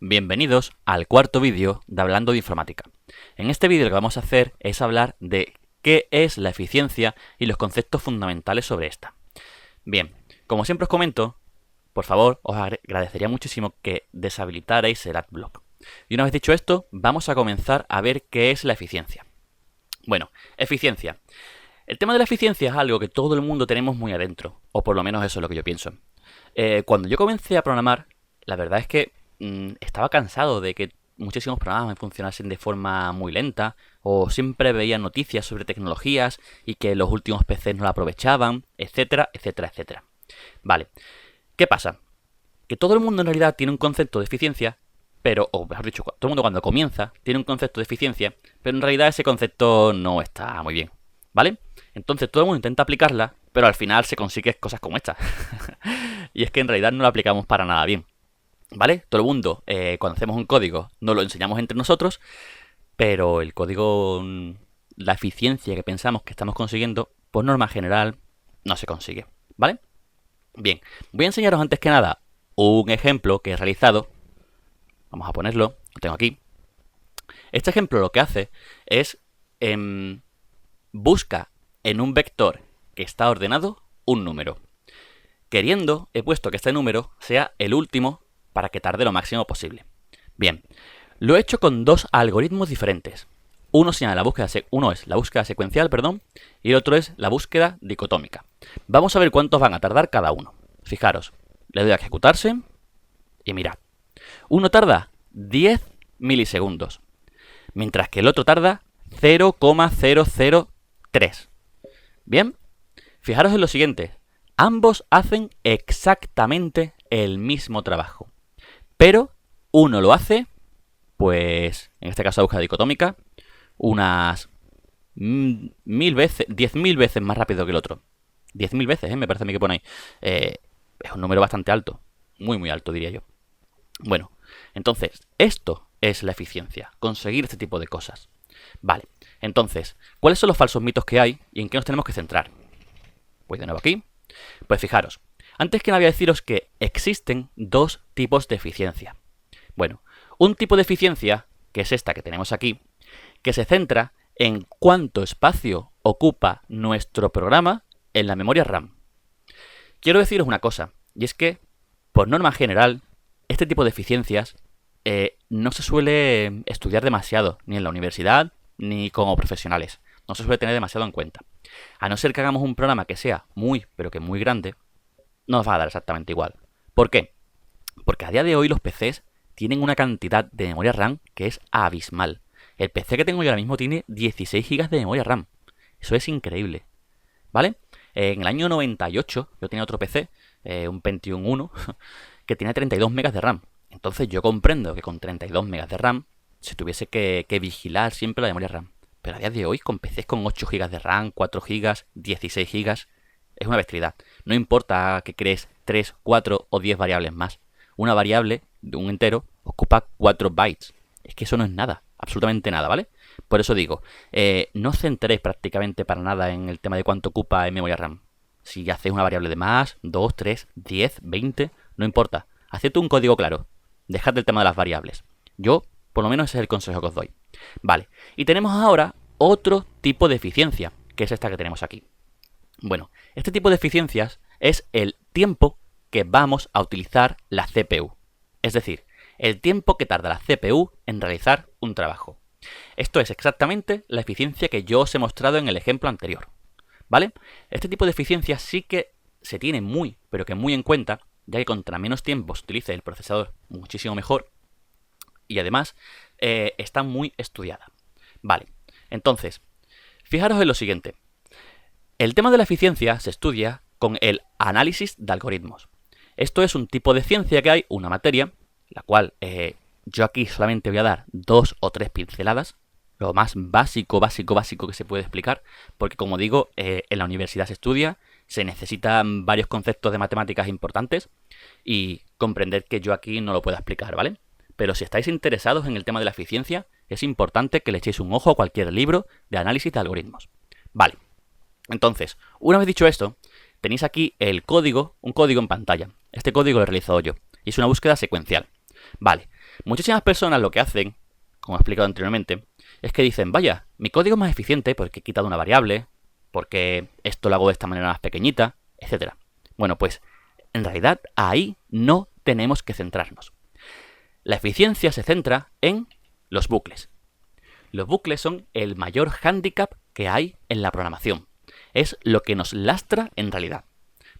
Bienvenidos al cuarto vídeo de Hablando de Informática. En este vídeo lo que vamos a hacer es hablar de qué es la eficiencia y los conceptos fundamentales sobre esta. Bien, como siempre os comento, por favor, os agradecería muchísimo que deshabilitarais el AdBlock. Y una vez dicho esto, vamos a comenzar a ver qué es la eficiencia. Bueno, eficiencia. El tema de la eficiencia es algo que todo el mundo tenemos muy adentro, o por lo menos eso es lo que yo pienso. Cuando yo comencé a programar, la verdad es que estaba cansado de que muchísimos programas funcionasen de forma muy lenta, o siempre veía noticias sobre tecnologías y que los últimos PCs no la aprovechaban, etcétera, etcétera, etcétera. Vale, ¿qué pasa? Que todo el mundo en realidad tiene un concepto de eficiencia, pero, o mejor dicho, todo el mundo cuando comienza tiene un concepto de eficiencia, pero en realidad ese concepto no está muy bien, ¿vale? Entonces todo el mundo intenta aplicarla, pero al final se consigue cosas como esta. Y es que en realidad no la aplicamos para nada bien. ¿Vale? Todo el mundo, cuando hacemos un código, nos lo enseñamos entre nosotros, pero el código, la eficiencia que pensamos que estamos consiguiendo, por norma general, no se consigue. ¿Vale? Bien, voy a enseñaros antes que nada un ejemplo que he realizado. Vamos a ponerlo, lo tengo aquí. Este ejemplo lo que hace es busca en un vector que está ordenado un número. Queriendo, he puesto que este número sea el último para que tarde lo máximo posible. Bien, lo he hecho con dos algoritmos diferentes. Uno es la búsqueda secuencial, y el otro es la búsqueda dicotómica. Vamos a ver cuántos van a tardar cada uno. Fijaros, le doy a ejecutarse y mirad. Uno tarda 10 milisegundos, mientras que el otro tarda 0,003. Bien, fijaros en lo siguiente. Ambos hacen exactamente el mismo trabajo. Pero uno lo hace, pues, en este caso la búsqueda dicotómica, unas 10.000 veces más rápido que el otro. 10.000 veces, me parece a mí que pone ahí. Es un número bastante alto. Muy, muy alto, diría yo. Bueno, entonces, esto es la eficiencia. Conseguir este tipo de cosas. Vale, entonces, ¿cuáles son los falsos mitos que hay y en qué nos tenemos que centrar? Voy de nuevo aquí. Pues fijaros. Antes que nada voy a deciros que existen dos tipos de eficiencia. Bueno, un tipo de eficiencia, que es esta que tenemos aquí, que se centra en cuánto espacio ocupa nuestro programa en la memoria RAM. Quiero deciros una cosa, y es que, por norma general, este tipo de eficiencias no se suele estudiar demasiado, ni en la universidad, ni como profesionales. No se suele tener demasiado en cuenta. A no ser que hagamos un programa que sea muy, pero que muy grande, nos va a dar exactamente igual. ¿Por qué? Porque a día de hoy los PCs tienen una cantidad de memoria RAM que es abismal. El PC que tengo yo ahora mismo tiene 16 GB de memoria RAM. Eso es increíble. ¿Vale? En el año 98 yo tenía otro PC, un Pentium 1, que tenía 32 MB de RAM. Entonces yo comprendo que con 32 MB de RAM se tuviese que vigilar siempre la memoria RAM. Pero a día de hoy, con PCs con 8 GB de RAM, 4 GB, 16 GB, es una bestialidad. No importa que crees 3, 4 o 10 variables más. Una variable de un entero ocupa 4 bytes. Es que eso no es nada, absolutamente nada, ¿vale? Por eso digo, no os centréis prácticamente para nada en el tema de cuánto ocupa en memoria RAM. Si hacéis una variable de más, 2, 3, 10, 20, no importa. Haced un código claro. Dejad el tema de las variables. Yo, por lo menos, ese es el consejo que os doy. Vale, y tenemos ahora otro tipo de eficiencia, que es esta que tenemos aquí. Bueno, este tipo de eficiencias es el tiempo que vamos a utilizar la CPU. Es decir, el tiempo que tarda la CPU en realizar un trabajo. Esto es exactamente la eficiencia que yo os he mostrado en el ejemplo anterior. ¿Vale? Este tipo de eficiencia sí que se tiene muy, pero que muy en cuenta, ya que contra menos tiempo se utilice el procesador muchísimo mejor. Y además, está muy estudiada. Vale, entonces, fijaros en lo siguiente. El tema de la eficiencia se estudia con el análisis de algoritmos. Esto es un tipo de ciencia que hay, una materia, la cual yo aquí solamente voy a dar 2 o 3 pinceladas, lo más básico que se puede explicar, porque como digo, en la universidad se estudia, se necesitan varios conceptos de matemáticas importantes y comprender que yo aquí no lo puedo explicar, ¿vale? Pero si estáis interesados en el tema de la eficiencia, es importante que le echéis un ojo a cualquier libro de análisis de algoritmos. Vale. Entonces, una vez dicho esto, tenéis aquí el código, un código en pantalla. Este código lo he realizado yo y es una búsqueda secuencial. Vale, muchísimas personas lo que hacen, como he explicado anteriormente, es que dicen, vaya, mi código es más eficiente porque he quitado una variable, porque esto lo hago de esta manera más pequeñita, etcétera. Bueno, pues en realidad ahí no tenemos que centrarnos. La eficiencia se centra en los bucles. Los bucles son el mayor hándicap que hay en la programación. Es lo que nos lastra en realidad.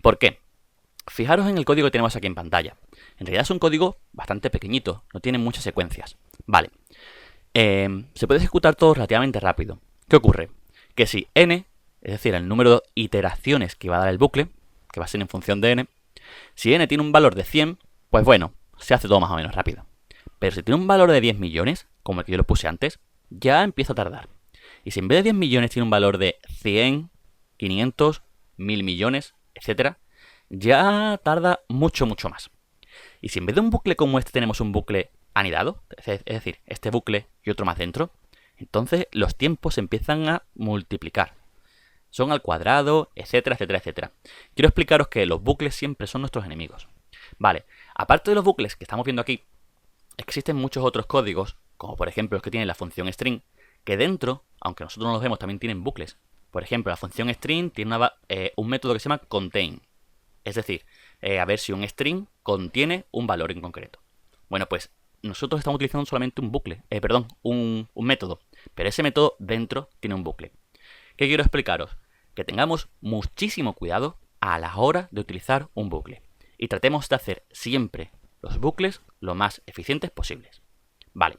¿Por qué? Fijaros en el código que tenemos aquí en pantalla. En realidad es un código bastante pequeñito, no tiene muchas secuencias. Vale. Se puede ejecutar todo relativamente rápido. ¿Qué ocurre? Que si n, es decir, el número de iteraciones que va a dar el bucle, que va a ser en función de n, si n tiene un valor de 100, pues bueno, se hace todo más o menos rápido. Pero si tiene un valor de 10 millones, como el que yo lo puse antes, ya empieza a tardar. Y si en vez de 10 millones tiene un valor de 100, 500, 1000 millones, etcétera, ya tarda mucho, mucho más. Y si en vez de un bucle como este tenemos un bucle anidado, es decir, este bucle y otro más dentro, entonces los tiempos empiezan a multiplicar. Son al cuadrado, etcétera, etcétera, etcétera. Quiero explicaros que los bucles siempre son nuestros enemigos. Vale, aparte de los bucles que estamos viendo aquí, existen muchos otros códigos, como por ejemplo los que tienen la función string, que dentro, aunque nosotros no los vemos, también tienen bucles. Por ejemplo, la función string tiene un método que se llama contain. Es decir, a ver si un string contiene un valor en concreto. Bueno, pues nosotros estamos utilizando solamente un bucle, un método. Pero ese método dentro tiene un bucle. ¿Qué quiero explicaros? Que tengamos muchísimo cuidado a la hora de utilizar un bucle. Y tratemos de hacer siempre los bucles lo más eficientes posibles. Vale.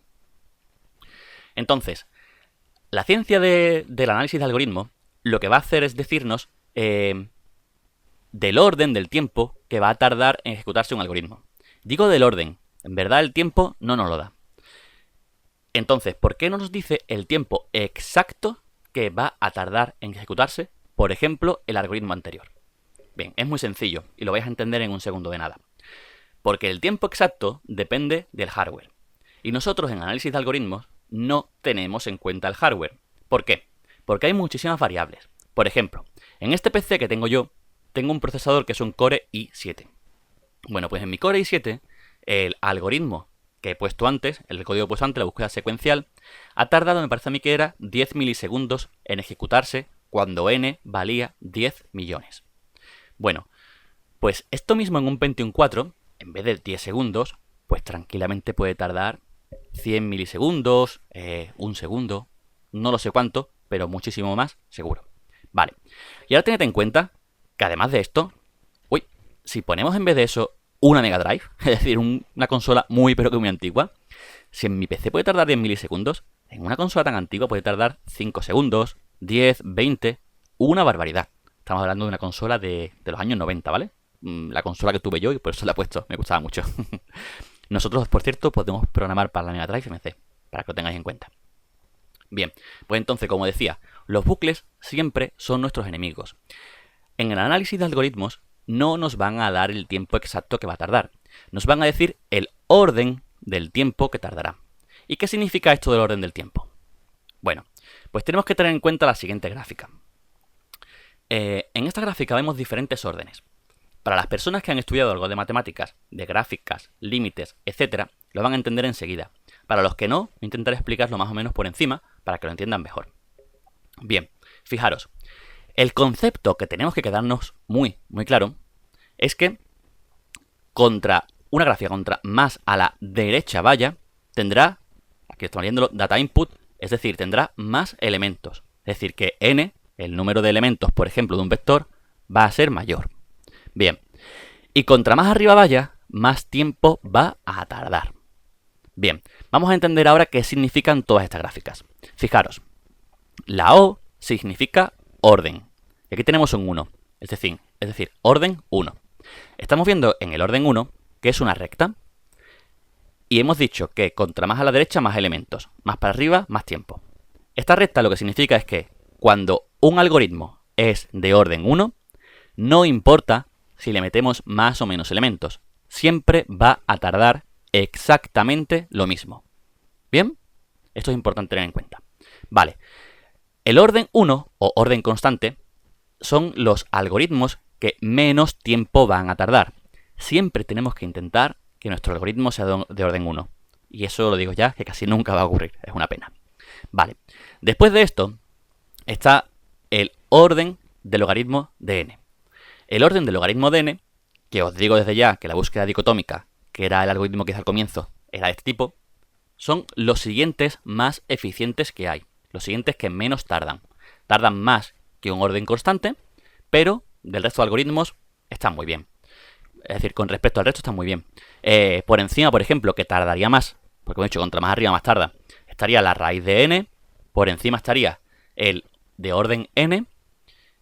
Entonces, la ciencia del análisis de algoritmos lo que va a hacer es decirnos del orden del tiempo que va a tardar en ejecutarse un algoritmo. Digo del orden, en verdad el tiempo no nos lo da. Entonces, ¿por qué no nos dice el tiempo exacto que va a tardar en ejecutarse, por ejemplo, el algoritmo anterior? Bien, es muy sencillo y lo vais a entender en un segundo de nada. Porque el tiempo exacto depende del hardware. Y nosotros en análisis de algoritmos no tenemos en cuenta el hardware. ¿Por qué? Porque hay muchísimas variables. Por ejemplo, en este PC que tengo yo, tengo un procesador que es un Core i7. Bueno, pues en mi Core i7, el algoritmo que he puesto antes, el código puesto antes, la búsqueda secuencial, ha tardado, me parece a mí que era 10 milisegundos en ejecutarse cuando n valía 10 millones. Bueno, pues esto mismo en un Pentium 4, en vez de 10 segundos, pues tranquilamente puede tardar 100 milisegundos, un segundo, no lo sé cuánto, pero muchísimo más, seguro. Vale, y ahora tened en cuenta que además de esto, si ponemos en vez de eso una Mega Drive, es decir, una consola muy pero que muy antigua, si en mi PC puede tardar 10 milisegundos, en una consola tan antigua puede tardar 5 segundos, 10, 20, una barbaridad. Estamos hablando de una consola de los años 90, ¿vale? La consola que tuve yo y por eso la he puesto, me gustaba mucho. Nosotros, por cierto, podemos programar para la Mega Drive MC, para que lo tengáis en cuenta. Bien, pues entonces, como decía, los bucles siempre son nuestros enemigos. En el análisis de algoritmos no nos van a dar el tiempo exacto que va a tardar. Nos van a decir el orden del tiempo que tardará. ¿Y qué significa esto del orden del tiempo? Bueno, pues tenemos que tener en cuenta la siguiente gráfica. En esta gráfica vemos diferentes órdenes. Para las personas que han estudiado algo de matemáticas, de gráficas, límites, etc., lo van a entender enseguida. Para los que no, voy a intentar explicarlo más o menos por encima para que lo entiendan mejor. Bien, fijaros, el concepto que tenemos que quedarnos muy claro es que contra una gráfica contra más a la derecha vaya, tendrá, aquí estamos viendo data input, es decir, tendrá más elementos. Es decir, que n, el número de elementos, por ejemplo, de un vector, va a ser mayor. Bien, y contra más arriba vaya, más tiempo va a tardar. Bien, vamos a entender ahora qué significan todas estas gráficas. Fijaros, la O significa orden. Y aquí tenemos un 1, es decir, orden 1. Estamos viendo en el orden 1 que es una recta. Y hemos dicho que contra más a la derecha, más elementos. Más para arriba, más tiempo. Esta recta lo que significa es que cuando un algoritmo es de orden 1, no importa si le metemos más o menos elementos. Siempre va a tardar exactamente lo mismo. ¿Bien? Esto es importante tener en cuenta. Vale. El orden 1, o orden constante, son los algoritmos que menos tiempo van a tardar. Siempre tenemos que intentar que nuestro algoritmo sea de orden 1. Y eso lo digo ya, que casi nunca va a ocurrir. Es una pena. Vale. Después de esto está el orden del logaritmo de n. El orden del logaritmo de n, que os digo desde ya que la búsqueda dicotómica, que era el algoritmo que hice al comienzo, era de este tipo, son los siguientes más eficientes que hay. Los siguientes que menos tardan. Tardan más que un orden constante, pero del resto de algoritmos están muy bien. Es decir, con respecto al resto están muy bien. Por encima, por ejemplo, que tardaría más, porque como he dicho, contra más arriba más tarda, estaría la raíz de n, por encima estaría el de orden n.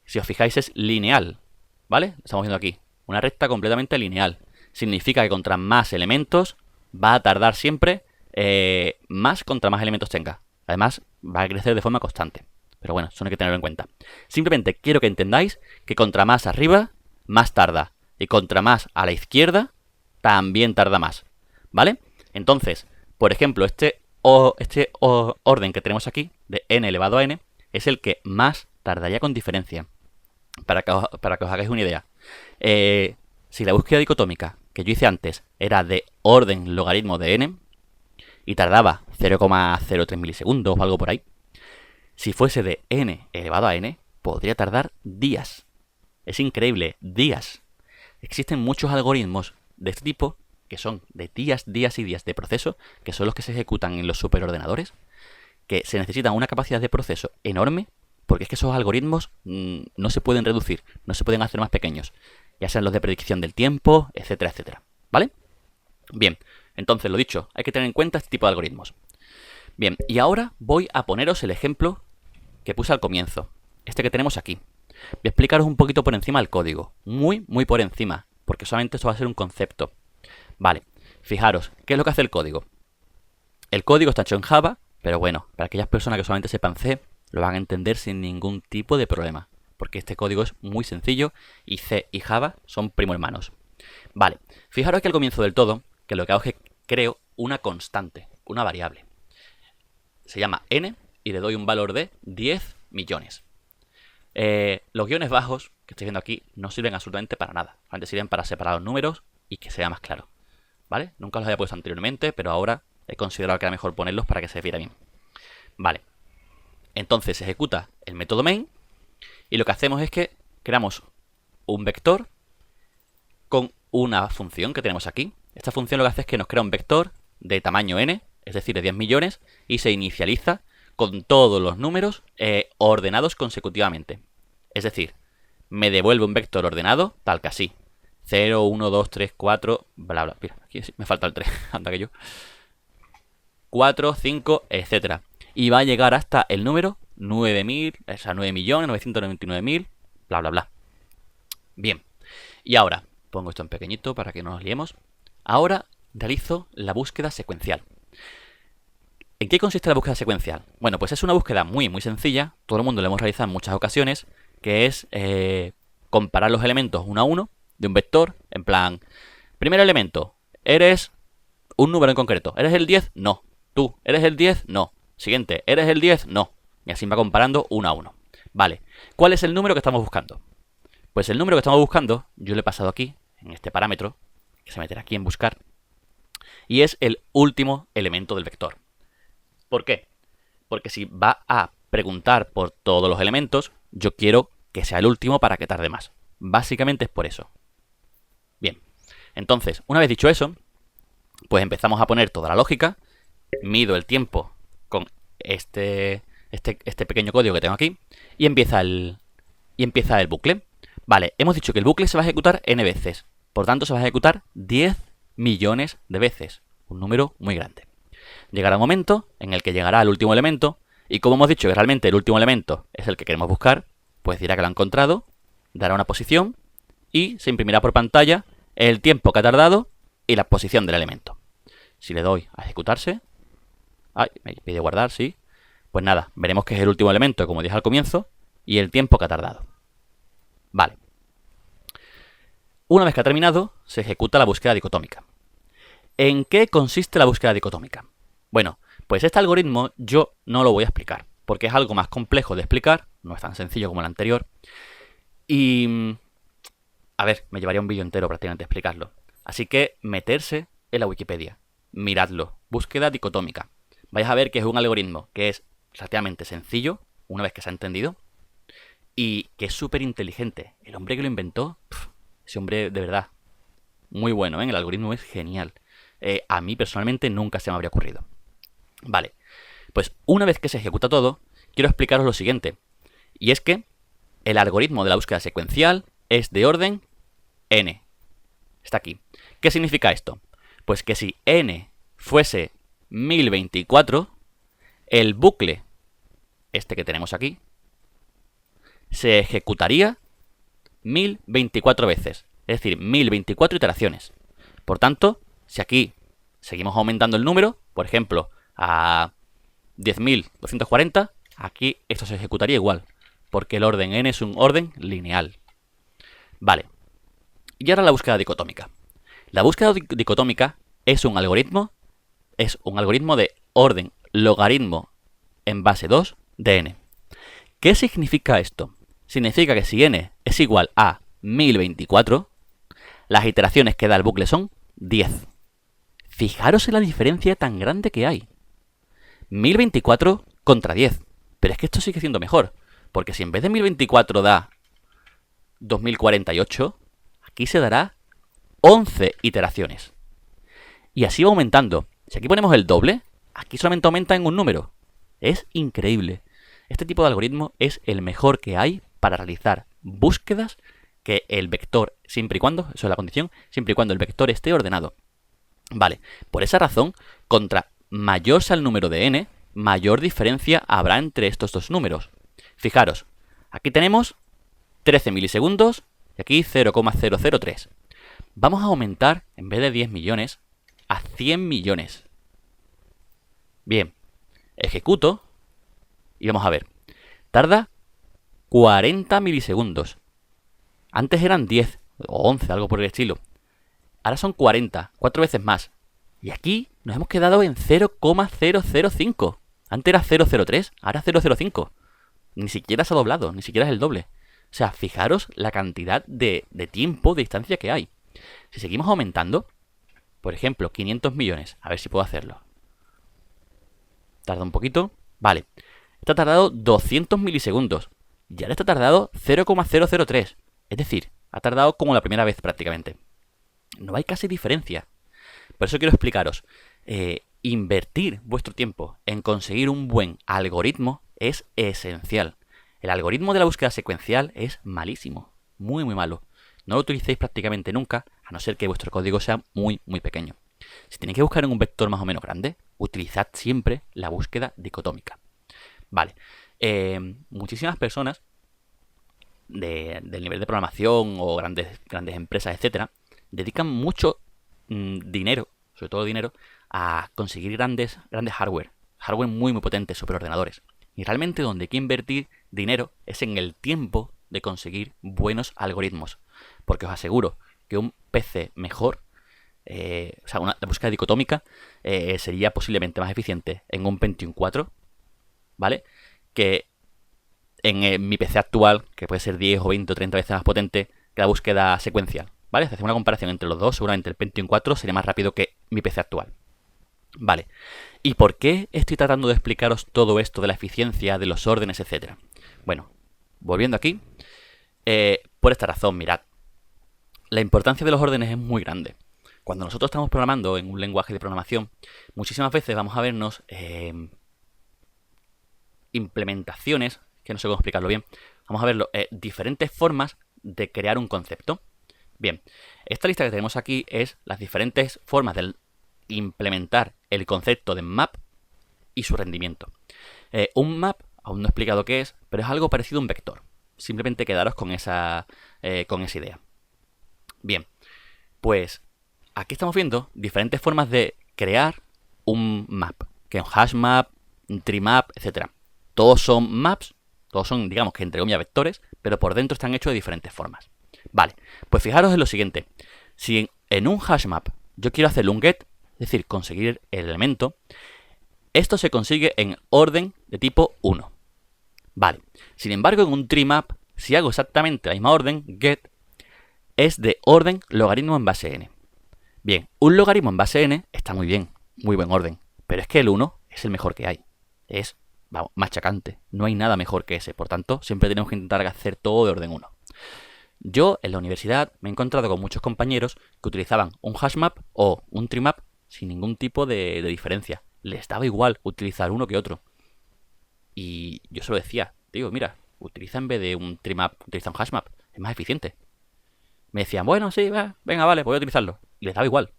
Si os fijáis es lineal, ¿vale? Estamos viendo aquí, una recta completamente lineal. Significa que contra más elementos va a tardar siempre más contra más elementos tenga. Además, va a crecer de forma constante. Pero bueno, eso no hay que tenerlo en cuenta. Simplemente quiero que entendáis que contra más arriba, más tarda. Y contra más a la izquierda, también tarda más. ¿Vale? Entonces, por ejemplo, este orden que tenemos aquí, de n elevado a n, es el que más tardaría con diferencia. Para que os hagáis una idea. Si la búsqueda dicotómica que yo hice antes era de orden logaritmo de n y tardaba 0,03 milisegundos o algo por ahí, si fuese de n elevado a n, podría tardar días. Es increíble, días. Existen muchos algoritmos de este tipo que son de días y días de proceso, que son los que se ejecutan en los superordenadores, que se necesitan una capacidad de proceso enorme, porque es que esos algoritmos no se pueden reducir, no se pueden hacer más pequeños, ya sean los de predicción del tiempo, etcétera, etcétera. ¿Vale? Bien, entonces lo dicho, hay que tener en cuenta este tipo de algoritmos. Bien, y ahora voy a poneros el ejemplo que puse al comienzo, este que tenemos aquí. Voy a explicaros un poquito por encima el código, muy por encima, porque solamente esto va a ser un concepto. Vale, fijaros, ¿qué es lo que hace el código? El código está hecho en Java, pero bueno, para aquellas personas que solamente sepan C, lo van a entender sin ningún tipo de problema, porque este código es muy sencillo y C y Java son primo hermanos. Vale, fijaros que al comienzo del todo, que lo que hago es que creo una constante, una variable. Se llama n y le doy un valor de 10 millones. Los guiones bajos que estáis viendo aquí no sirven absolutamente para nada. Solamente sirven para separar los números y que sea más claro. ¿Vale? Nunca los había puesto anteriormente, pero ahora he considerado que era mejor ponerlos para que se viera bien. Vale. Entonces se ejecuta el método main y lo que hacemos es que creamos un vector con una función que tenemos aquí. Esta función lo que hace es que nos crea un vector de tamaño n, es decir, de 10 millones, y se inicializa con todos los números ordenados consecutivamente. Es decir, me devuelve un vector ordenado tal que así. 0, 1, 2, 3, 4, bla, bla. Mira, aquí me falta el 3, anda que yo. 4, 5, etcétera. Y va a llegar hasta el número 9.000, o sea, 9.999.000, bla, bla, bla. Bien. Y ahora, pongo esto en pequeñito para que no nos liemos. Ahora realizo la búsqueda secuencial. ¿En qué consiste la búsqueda secuencial? Bueno, pues es una búsqueda muy sencilla. Todo el mundo la hemos realizado en muchas ocasiones, que es comparar los elementos uno a uno de un vector, en plan, primer elemento, ¿eres un número en concreto? ¿Eres el 10? No. ¿Tú eres el 10? No. Siguiente, ¿eres el 10? No. Y así va comparando uno a uno. Vale, ¿cuál es el número que estamos buscando? Pues el número que estamos buscando, yo lo he pasado aquí, en este parámetro, que se meterá aquí en buscar, y es el último elemento del vector. ¿Por qué? Porque si va a preguntar por todos los elementos, yo quiero que sea el último para que tarde más. Básicamente es por eso. Bien, entonces, una vez dicho eso, pues empezamos a poner toda la lógica, mido el tiempo con este pequeño código que tengo aquí, y empieza el bucle. Vale, hemos dicho que el bucle se va a ejecutar n veces, por tanto se va a ejecutar 10 millones de veces, un número muy grande. Llegará un momento en el que llegará el último elemento, y como hemos dicho que realmente el último elemento es el que queremos buscar, pues dirá que lo ha encontrado, dará una posición, y se imprimirá por pantalla el tiempo que ha tardado y la posición del elemento. Si le doy a ejecutarse, me pide guardar, sí, pues nada, veremos que es el último elemento, como dije al comienzo, y el tiempo que ha tardado. Vale. Una vez que ha terminado, se ejecuta la búsqueda dicotómica. ¿En qué consiste la búsqueda dicotómica? Bueno, pues este algoritmo yo no lo voy a explicar, porque es algo más complejo de explicar, no es tan sencillo como el anterior, y a ver, me llevaría un vídeo entero prácticamente explicarlo. Así que meterse en la Wikipedia. Miradlo. Búsqueda dicotómica. Vais a ver que es un algoritmo que es relativamente sencillo, una vez que se ha entendido, y que es súper inteligente. El hombre que lo inventó, ese hombre de verdad, muy bueno, ¿eh? El algoritmo es genial. A mí personalmente nunca se me habría ocurrido. Vale, pues una vez que se ejecuta todo, quiero explicaros lo siguiente. Y es que el algoritmo de la búsqueda secuencial es de orden n. Está aquí. ¿Qué significa esto? Pues que si n fuese 1024, el bucle, este que tenemos aquí, se ejecutaría 1024 veces. Es decir, 1024 iteraciones. Por tanto, si aquí seguimos aumentando el número, por ejemplo, a 10.240, aquí esto se ejecutaría igual, porque el orden n es un orden lineal. Vale. Y ahora la búsqueda dicotómica. La búsqueda dicotómica es un algoritmo de orden logaritmo en base 2 de n. ¿Qué significa esto? Significa que si n es igual a 1024, las iteraciones que da el bucle son 10. Fijaros en la diferencia tan grande que hay. 1024 contra 10. Pero es que esto sigue siendo mejor. Porque si en vez de 1024 da 2048, aquí se dará 11 iteraciones. Y así va aumentando. Si aquí ponemos el doble, aquí solamente aumenta en un número. Es increíble. Este tipo de algoritmo es el mejor que hay para realizar búsquedas que el vector, siempre y cuando, eso es la condición, siempre y cuando el vector esté ordenado. Vale, por esa razón, contra mayor sea el número de n, mayor diferencia habrá entre estos dos números. Fijaros, aquí tenemos 13 milisegundos y aquí 0,003. Vamos a aumentar, en vez de 10 millones, a 100 millones. Bien, ejecuto y vamos a ver. Tarda 40 milisegundos. Antes eran 10 o 11, algo por el estilo. Ahora son 40, 4 veces más. Y aquí nos hemos quedado en 0,005. Antes era 003, ahora 005. Ni siquiera se ha doblado, ni siquiera es el doble. O sea, fijaros la cantidad de tiempo, de distancia que hay. Si seguimos aumentando, por ejemplo, 500 millones. A ver si puedo hacerlo. Tarda un poquito. Vale. Está tardado 200 milisegundos. Y ahora está tardado 0,003. Es decir, ha tardado como la primera vez prácticamente. No hay casi diferencia. Por eso quiero explicaros. Invertir vuestro tiempo en conseguir un buen algoritmo es esencial. El algoritmo de la búsqueda secuencial es malísimo. Muy, muy malo. No lo utilicéis prácticamente nunca, a no ser que vuestro código sea muy, muy pequeño. Si tenéis que buscar en un vector más o menos grande, utilizad siempre la búsqueda dicotómica. Vale. Muchísimas personas del nivel de programación o grandes empresas, etcétera, dedican mucho dinero, sobre todo dinero, a conseguir grandes hardware muy muy potentes, superordenadores. Y realmente donde hay que invertir dinero es en el tiempo de conseguir buenos algoritmos, porque os aseguro que un PC mejor, la búsqueda dicotómica sería posiblemente más eficiente en un Pentium 4, ¿vale? Que en mi PC actual, que puede ser 10 o 20 o 30 veces más potente que la búsqueda secuencial, ¿vale? Si hacemos una comparación entre los dos, seguramente el Pentium 4 sería más rápido que mi PC actual. Vale. ¿Y por qué estoy tratando de explicaros todo esto de la eficiencia, de los órdenes, etcétera? Bueno, volviendo aquí, por esta razón, mirad, la importancia de los órdenes es muy grande. Cuando nosotros estamos programando en un lenguaje de programación, muchísimas veces vamos a vernos implementaciones, que no sé cómo explicarlo bien, vamos a verlo, diferentes formas de crear un concepto. Bien, esta lista que tenemos aquí es las diferentes formas de implementar el concepto de map y su rendimiento. Un map, aún no he explicado qué es, pero es algo parecido a un vector. Simplemente quedaros con esa idea. Bien, pues aquí estamos viendo diferentes formas de crear un map, que es un hash map, un tree map, etcétera. Todos son maps, todos son, digamos que entre comillas, vectores, pero por dentro están hechos de diferentes formas. Vale, pues fijaros en lo siguiente. Si en un hash map yo quiero hacer un get, es decir, conseguir el elemento, esto se consigue en orden de tipo 1. Vale, sin embargo en un tree map, si hago exactamente la misma orden, get, es de orden logaritmo en base n. Bien, un logaritmo en base n está muy bien, muy buen orden, pero es que el 1 es el mejor que hay. Es, vamos, machacante. No hay nada mejor que ese. Por tanto, siempre tenemos que intentar hacer todo de orden 1. Yo, en la universidad, me he encontrado con muchos compañeros que utilizaban un hashmap o un trimap sin ningún tipo de diferencia. Les daba igual utilizar uno que otro. Y yo se lo decía, digo, mira, utiliza en vez de un trimap, utiliza un hashmap. Es más eficiente. Me decían, bueno, sí, venga, vale, voy a utilizarlo. Y les daba igual.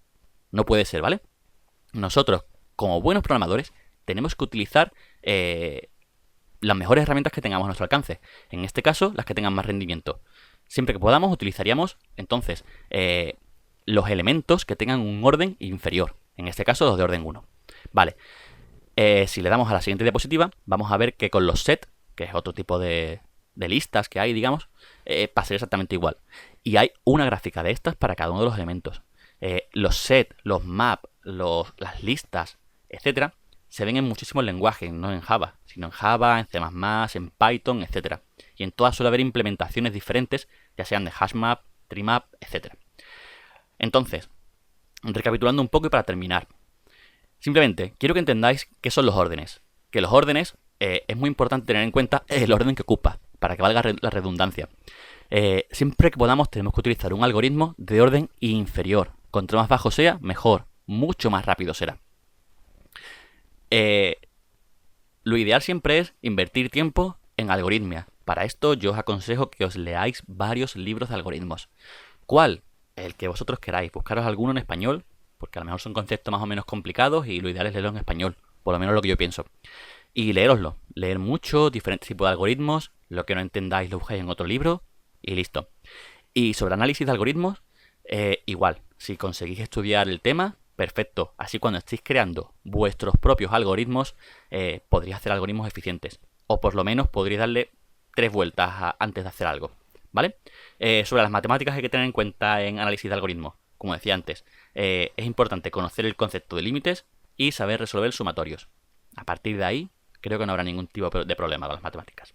No puede ser, ¿vale? Nosotros, como buenos programadores, tenemos que utilizar las mejores herramientas que tengamos a nuestro alcance. En este caso, las que tengan más rendimiento. Siempre que podamos, utilizaríamos, entonces, los elementos que tengan un orden inferior. En este caso, los de orden 1. Vale. Si le damos a la siguiente diapositiva, vamos a ver que con los set, que es otro tipo de listas que hay, digamos, pasaría exactamente igual. Y hay una gráfica de estas para cada uno de los elementos. Los set, los map, las listas, etcétera, se ven en muchísimos lenguajes, no en Java, sino en Java, en C++, en Python, etcétera. Y en todas suele haber implementaciones diferentes, ya sean de hashmap, trimap, etcétera. Entonces, recapitulando un poco y para terminar, simplemente quiero que entendáis qué son los órdenes. Que los órdenes es muy importante tener en cuenta el orden que ocupa, para que valga la redundancia. Siempre que podamos tenemos que utilizar un algoritmo de orden inferior. Cuanto más bajo sea, mejor. Mucho más rápido será. Lo ideal siempre es invertir tiempo en algoritmia. Para esto yo os aconsejo que os leáis varios libros de algoritmos. ¿Cuál? El que vosotros queráis. Buscaros alguno en español, porque a lo mejor son conceptos más o menos complicados y lo ideal es leerlo en español. Por lo menos lo que yo pienso. Y leeroslo. Leer mucho, diferentes tipos de algoritmos. Lo que no entendáis lo buscáis en otro libro. Y listo. Y sobre análisis de algoritmos, igual. Si conseguís estudiar el tema, perfecto. Así cuando estéis creando vuestros propios algoritmos, podréis hacer algoritmos eficientes. O por lo menos podréis darle 3 vueltas antes de hacer algo. ¿Vale? Sobre las matemáticas hay que tener en cuenta en análisis de algoritmos. Como decía antes, es importante conocer el concepto de límites y saber resolver sumatorios. A partir de ahí, creo que no habrá ningún tipo de problema con las matemáticas.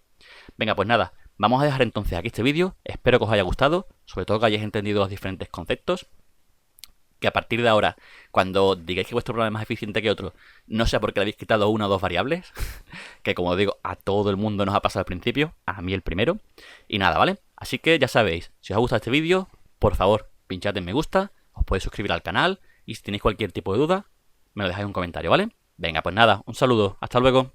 Venga, pues nada. Vamos a dejar entonces aquí este vídeo. Espero que os haya gustado. Sobre todo que hayáis entendido los diferentes conceptos. Que a partir de ahora, cuando digáis que vuestro programa es más eficiente que otro, no sea porque le habéis quitado una o dos variables, que como digo, a todo el mundo nos ha pasado al principio, a mí el primero, y nada, ¿vale? Así que ya sabéis, si os ha gustado este vídeo, por favor, pinchad en me gusta, os podéis suscribir al canal, y si tenéis cualquier tipo de duda, me lo dejáis en un comentario, ¿vale? Venga, pues nada, un saludo, hasta luego.